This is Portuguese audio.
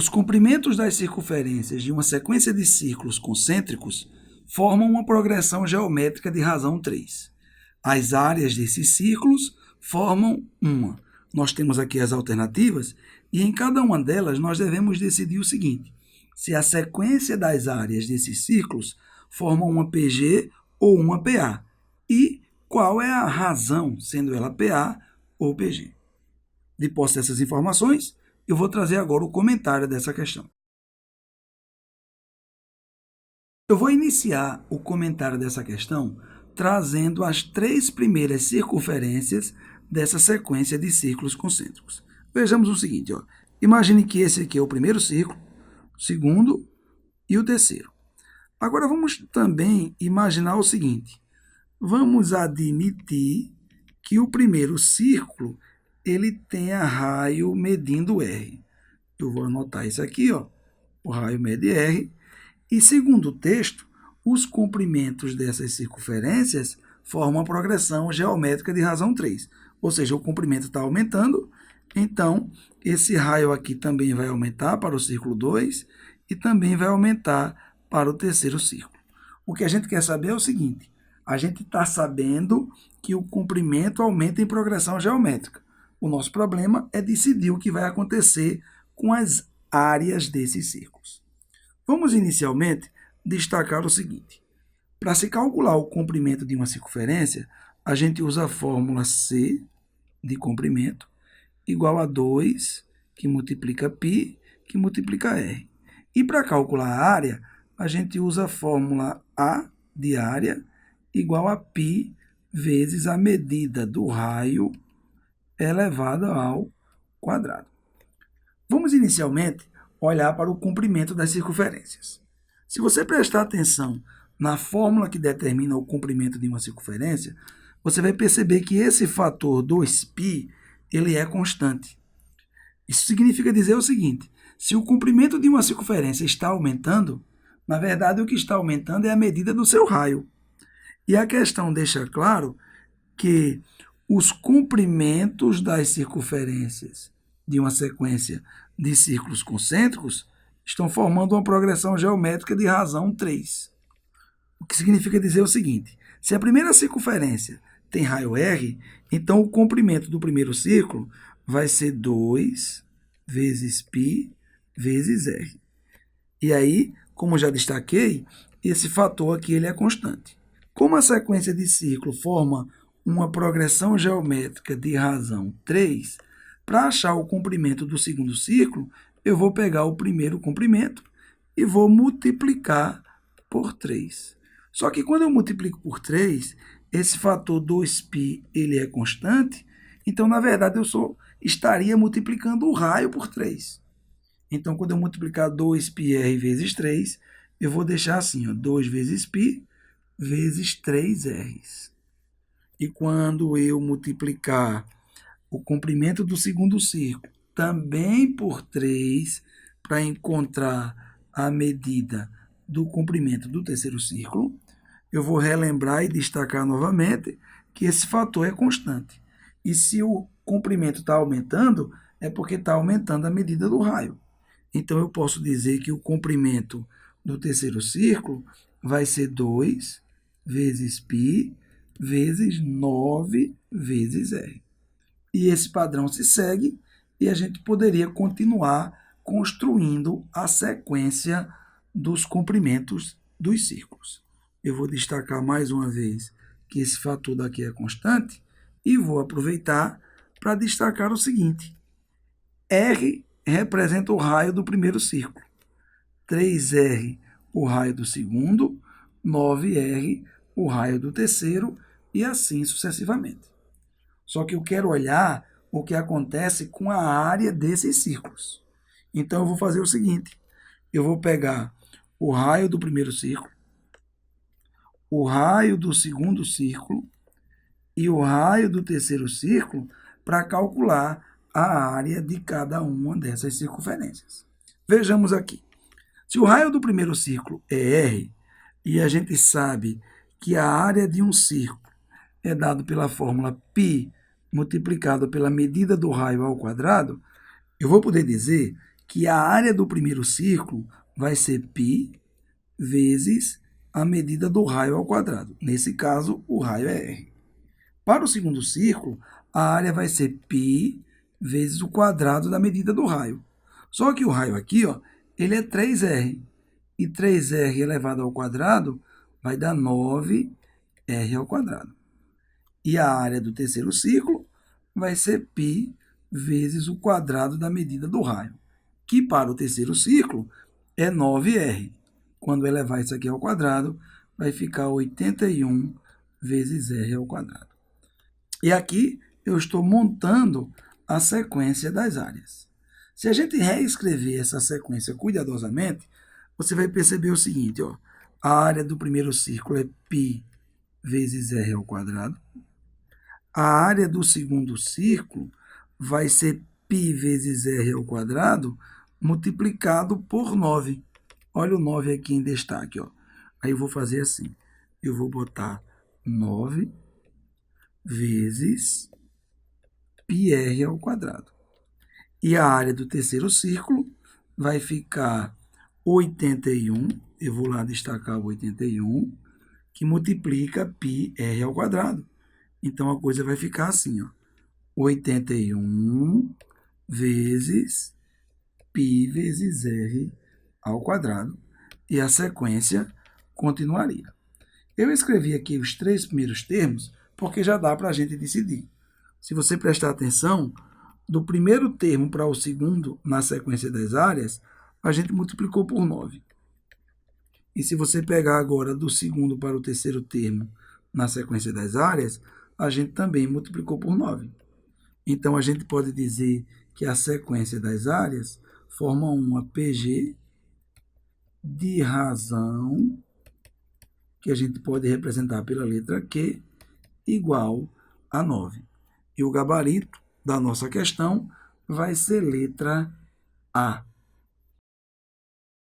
Os comprimentos das circunferências de uma sequência de círculos concêntricos formam uma progressão geométrica de razão 3. As áreas desses círculos formam uma. Nós temos aqui as alternativas e em cada uma delas nós devemos decidir o seguinte: se a sequência das áreas desses círculos forma uma PG ou uma PA e qual é a razão, sendo ela PA ou PG. De posse dessas informações, eu vou trazer agora o comentário dessa questão. Eu vou iniciar o comentário dessa questão trazendo as 3 primeiras circunferências dessa sequência de círculos concêntricos. Vejamos o seguinte, ó. Imagine que esse aqui é o primeiro círculo, o segundo e o terceiro. Agora vamos também imaginar o seguinte: vamos admitir que o primeiro círculo ele tenha raio medindo R. Eu vou anotar isso aqui, ó. O raio mede R. E segundo o texto, os comprimentos dessas circunferências formam a progressão geométrica de razão 3. Ou seja, o comprimento está aumentando, então esse raio aqui também vai aumentar para o círculo 2 e também vai aumentar para o terceiro círculo. O que a gente quer saber é o seguinte: a gente está sabendo que o comprimento aumenta em progressão geométrica. O nosso problema é decidir o que vai acontecer com as áreas desses círculos. Vamos inicialmente destacar o seguinte: para se calcular o comprimento de uma circunferência, a gente usa a fórmula C de comprimento igual a 2, que multiplica π, que multiplica R. E para calcular a área, a gente usa a fórmula A de área igual a π vezes a medida do raio elevado ao quadrado. Vamos inicialmente olhar para o comprimento das circunferências. Se você prestar atenção na fórmula que determina o comprimento de uma circunferência, você vai perceber que esse fator 2π ele é constante. Isso significa dizer o seguinte: se o comprimento de uma circunferência está aumentando, na verdade o que está aumentando é a medida do seu raio. E a questão deixa claro que os comprimentos das circunferências de uma sequência de círculos concêntricos estão formando uma progressão geométrica de razão 3. O que significa dizer o seguinte: se a primeira circunferência tem raio R, então o comprimento do primeiro círculo vai ser 2 vezes π vezes R. E aí, como já destaquei, esse fator aqui ele é constante. Como a sequência de círculo forma uma progressão geométrica de razão 3, para achar o comprimento do segundo círculo, eu vou pegar o primeiro comprimento e vou multiplicar por 3. Só que quando eu multiplico por 3, esse fator 2π ele é constante, então, na verdade, eu estaria multiplicando o raio por 3. Então, quando eu multiplicar 2πr vezes 3, eu vou deixar assim, ó, 2 vezes π vezes 3r. E quando eu multiplicar o comprimento do segundo círculo também por 3, para encontrar a medida do comprimento do terceiro círculo, eu vou relembrar e destacar novamente que esse fator é constante. E se o comprimento está aumentando, é porque está aumentando a medida do raio. Então, eu posso dizer que o comprimento do terceiro círculo vai ser 2 vezes π vezes 9 vezes R. E esse padrão se segue e a gente poderia continuar construindo a sequência dos comprimentos dos círculos. Eu vou destacar mais uma vez que esse fator daqui é constante e vou aproveitar para destacar o seguinte: R representa o raio do primeiro círculo, 3R o raio do segundo, 9R o raio do terceiro e assim sucessivamente. Só que eu quero olhar o que acontece com a área desses círculos. Então, eu vou fazer o seguinte: eu vou pegar o raio do primeiro círculo, o raio do segundo círculo e o raio do terceiro círculo para calcular a área de cada uma dessas circunferências. Vejamos aqui. Se o raio do primeiro círculo é R, e a gente sabe que a área de um círculo é dado pela fórmula π multiplicado pela medida do raio ao quadrado, eu vou poder dizer que a área do primeiro círculo vai ser π vezes a medida do raio ao quadrado. Nesse caso, o raio é r. Para o segundo círculo, a área vai ser π vezes o quadrado da medida do raio. Só que o raio aqui, ó, ele é 3r. E 3r elevado ao quadrado vai dar 9r ao quadrado. E a área do terceiro círculo vai ser π vezes o quadrado da medida do raio, que para o terceiro círculo é 9r. Quando elevar isso aqui ao quadrado, vai ficar 81 vezes r ao quadrado. E aqui eu estou montando a sequência das áreas. Se a gente reescrever essa sequência cuidadosamente, você vai perceber o seguinte, ó, a área do primeiro círculo é π vezes r ao quadrado. A área do segundo círculo vai ser π vezes r ao quadrado multiplicado por 9. Olha o 9 aqui em destaque, ó. Aí eu vou fazer assim, eu vou botar 9 vezes πr ao quadrado. E a área do terceiro círculo vai ficar 81, eu vou lá destacar o 81, que multiplica πr ao quadrado. Então, a coisa vai ficar assim, ó, 81 vezes π vezes r ao quadrado, e a sequência continuaria. Eu escrevi aqui os três primeiros termos porque já dá para a gente decidir. Se você prestar atenção, do primeiro termo para o segundo, na sequência das áreas, a gente multiplicou por 9. E se você pegar agora do segundo para o terceiro termo, na sequência das áreas, a gente também multiplicou por 9. Então, a gente pode dizer que a sequência das áreas forma uma PG de razão, que a gente pode representar pela letra Q, igual a 9. E o gabarito da nossa questão vai ser letra A.